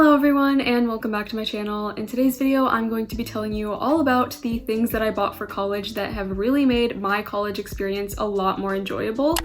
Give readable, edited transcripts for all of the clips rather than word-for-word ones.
Hello everyone and welcome back to my channel. In today's video, I'm going to be telling you all about the things that I bought for college that have really made my college experience a lot more enjoyable.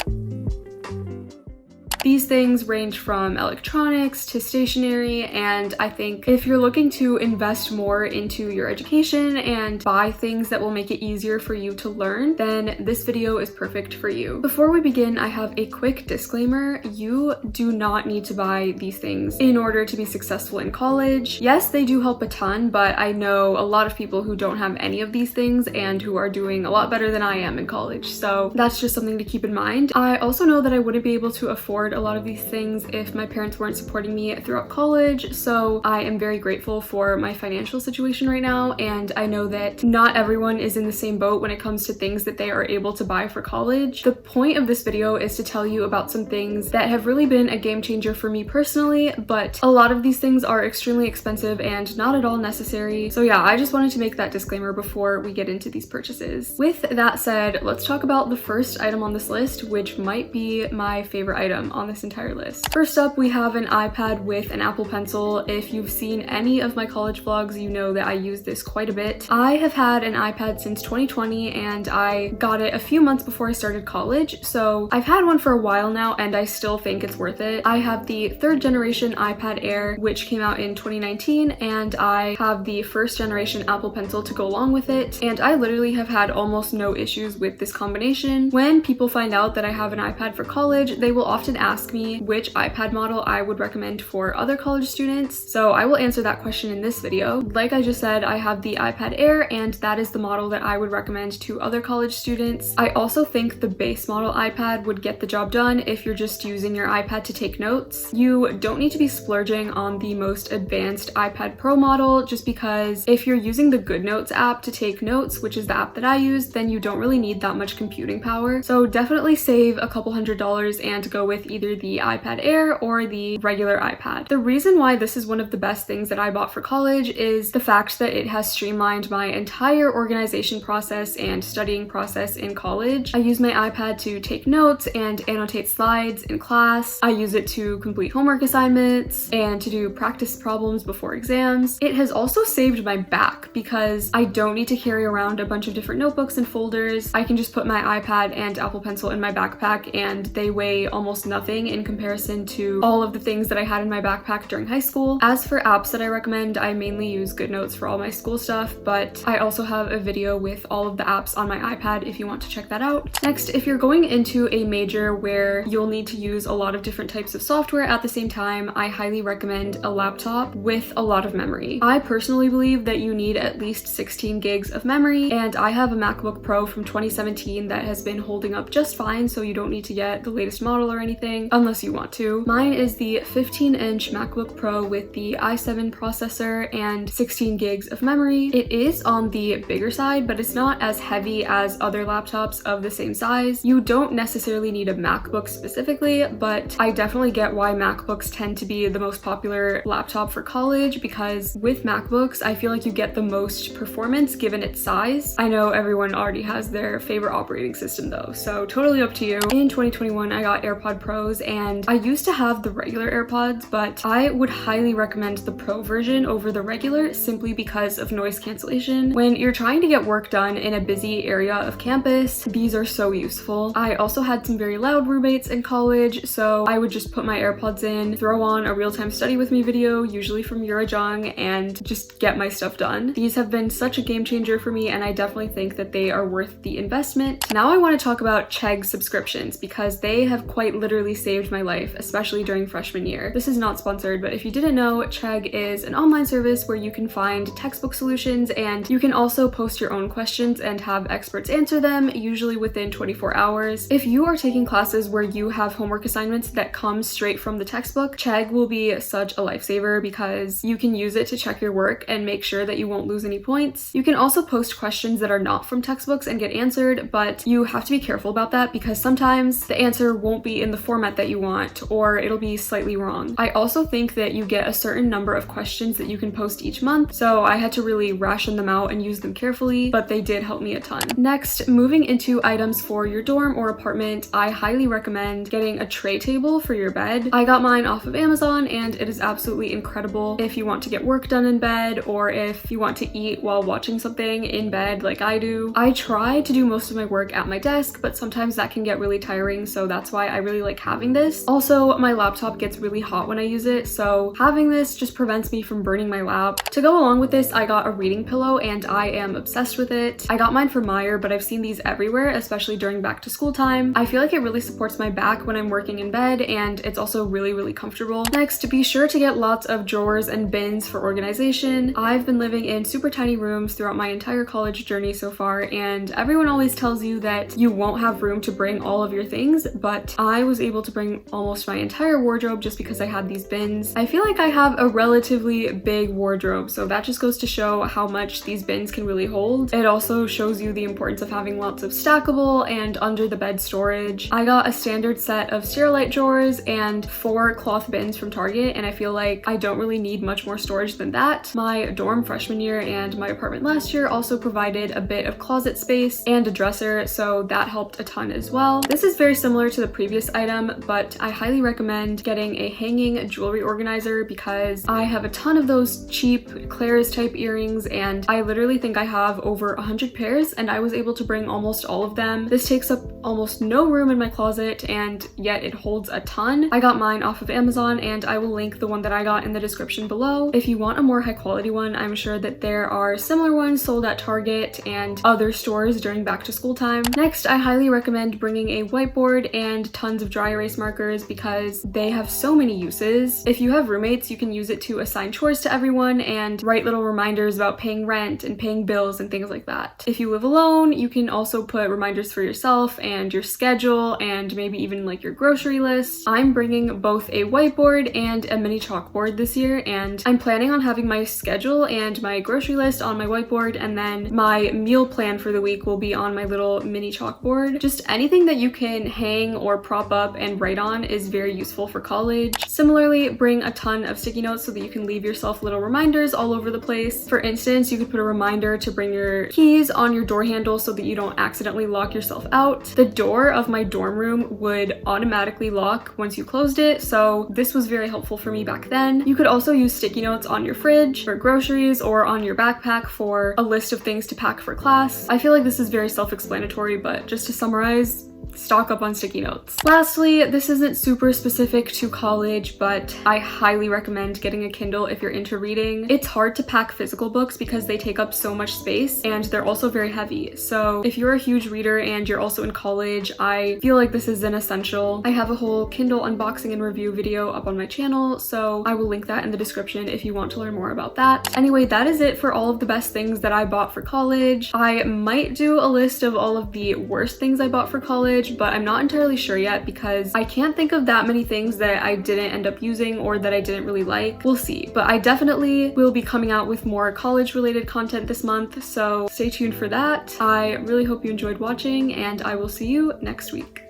These things range from electronics to stationery, and I think if you're looking to invest more into your education and buy things that will make it easier for you to learn, then this video is perfect for you. Before we begin, I have a quick disclaimer. You do not need to buy these things in order to be successful in college. Yes, they do help a ton, but I know a lot of people who don't have any of these things and who are doing a lot better than I am in college, so that's just something to keep in mind. I also know that I wouldn't be able to afford a lot of these things if my parents weren't supporting me throughout college, so I am very grateful for my financial situation right now, and I know that not everyone is in the same boat when it comes to things that they are able to buy for college. The point of this video is to tell you about some things that have really been a game changer for me personally, but a lot of these things are extremely expensive and not at all necessary. So yeah, I just wanted to make that disclaimer before we get into these purchases. With that said, let's talk about the first item on this list, which might be my favorite item on this entire list. First up, we have an iPad with an Apple Pencil. If you've seen any of my college vlogs, you know that I use this quite a bit. I have had an iPad since 2020 and I got it a few months before I started college, so I've had one for a while now and I still think it's worth it. I have the third generation iPad Air, which came out in 2019, and I have the first generation Apple Pencil to go along with it, and I literally have had almost no issues with this combination. When people find out that I have an iPad for college, they will often ask me which iPad model I would recommend for other college students, so I will answer that question in this video. Like I just said, I have the iPad Air, and that is the model that I would recommend to other college students. I also think the base model iPad would get the job done if you're just using your iPad to take notes. You don't need to be splurging on the most advanced iPad Pro model, just because if you're using the GoodNotes app to take notes, which is the app that I use, then you don't really need that much computing power. So definitely save a couple $100s and go with either the iPad Air or the regular iPad. The reason why this is one of the best things that I bought for college is the fact that it has streamlined my entire organization process and studying process in college. I use my iPad to take notes and annotate slides in class. I use it to complete homework assignments and to do practice problems before exams. It has also saved my back because I don't need to carry around a bunch of different notebooks and folders. I can just put my iPad and Apple Pencil in my backpack and they weigh almost nothing in comparison to all of the things that I had in my backpack during high school. As for apps that I recommend, I mainly use GoodNotes for all my school stuff, but I also have a video with all of the apps on my iPad if you want to check that out. Next, if you're going into a major where you'll need to use a lot of different types of software at the same time, I highly recommend a laptop with a lot of memory. I personally believe that you need at least 16 gigs of memory, and I have a MacBook Pro from 2017 that has been holding up just fine, so you don't need to get the latest model or anything unless you want to. Mine is the 15-inch MacBook Pro with the i7 processor and 16 gigs of memory. It is on the bigger side, but it's not as heavy as other laptops of the same size. You don't necessarily need a MacBook specifically, but I definitely get why MacBooks tend to be the most popular laptop for college, because with MacBooks, I feel like you get the most performance given its size. I know everyone already has their favorite operating system though, so totally up to you. In 2021, I got AirPod Pros, and I used to have the regular AirPods, but I would highly recommend the Pro version over the regular simply because of noise cancellation. When you're trying to get work done in a busy area of campus, these are so useful. I also had some very loud roommates in college, so I would just put my AirPods in, throw on a real-time study with me video, usually from Eurojung, and just get my stuff done. These have been such a game changer for me, and I definitely think that they are worth the investment. Now I want to talk about Chegg subscriptions because they have quite literally saved my life, especially during freshman year. This is not sponsored, but if you didn't know, Chegg is an online service where you can find textbook solutions, and you can also post your own questions and have experts answer them, usually within 24 hours. If you are taking classes where you have homework assignments that come straight from the textbook, Chegg will be such a lifesaver because you can use it to check your work and make sure that you won't lose any points. You can also post questions that are not from textbooks and get answered, but you have to be careful about that because sometimes the answer won't be in the format format that you want, or it'll be slightly wrong. I also think that you get a certain number of questions that you can post each month, so I had to really ration them out and use them carefully, but they did help me a ton. Next, moving into items for your dorm or apartment, I highly recommend getting a tray table for your bed. I got mine off of Amazon and it is absolutely incredible if you want to get work done in bed, or if you want to eat while watching something in bed like I do. I try to do most of my work at my desk, but sometimes that can get really tiring, so that's why I really like having this. Also, my laptop gets really hot when I use it, so having this just prevents me from burning my lap. To go along with this, I got a reading pillow and I am obsessed with it. I got mine from Meijer, but I've seen these everywhere, especially during back to school time. I feel like it really supports my back when I'm working in bed, and it's also really comfortable. Next, be sure to get lots of drawers and bins for organization. I've been living in super tiny rooms throughout my entire college journey so far, and everyone always tells you that you won't have room to bring all of your things, but I was able to bring almost my entire wardrobe just because I had these bins. I feel like I have a relatively big wardrobe, so that just goes to show how much these bins can really hold. It also shows you the importance of having lots of stackable and under the bed storage. I got a standard set of Sterilite drawers and 4 cloth bins from Target, and I feel like I don't really need much more storage than that. My dorm freshman year and my apartment last year also provided a bit of closet space and a dresser, so that helped a ton as well. This is very similar to the previous item, but I highly recommend getting a hanging jewelry organizer because I have a ton of those cheap Claire's type earrings, and I literally think I have over 100 pairs, and I was able to bring almost all of them. This takes up almost no room in my closet, and yet it holds a ton. I got mine off of Amazon, and I will link the one that I got in the description below. If you want a more high quality one, I'm sure that there are similar ones sold at Target and other stores during back to school time. Next, I highly recommend bringing a whiteboard and tons of dry erase markers because they have so many uses. If you have roommates, you can use it to assign chores to everyone and write little reminders about paying rent and paying bills and things like that. If you live alone, you can also put reminders for yourself and your schedule and maybe even like your grocery list. I'm bringing both a whiteboard and a mini chalkboard this year, and I'm planning on having my schedule and my grocery list on my whiteboard, and then my meal plan for the week will be on my little mini chalkboard. Just anything that you can hang or prop up and write on is very useful for college. Similarly, bring a ton of sticky notes so that you can leave yourself little reminders all over the place. For instance, you could put a reminder to bring your keys on your door handle so that you don't accidentally lock yourself out. The door of my dorm room would automatically lock once you closed it, so this was very helpful for me back then. You could also use sticky notes on your fridge for groceries or on your backpack for a list of things to pack for class. I feel like this is very self-explanatory, but just to summarize, stock up on sticky notes. Lastly, this isn't super specific to college, but I highly recommend getting a Kindle if you're into reading. It's hard to pack physical books because they take up so much space and they're also very heavy. So if you're a huge reader and you're also in college, I feel like this is an essential. I have a whole Kindle unboxing and review video up on my channel, so I will link that in the description if you want to learn more about that. Anyway, that is it for all of the best things that I bought for college. I might do a list of all of the worst things I bought for college, but I'm not entirely sure yet because I can't think of that many things that I didn't end up using or that I didn't really like. We'll see, but I definitely will be coming out with more college related content this month, so stay tuned for that. I really hope you enjoyed watching, and I will see you next week.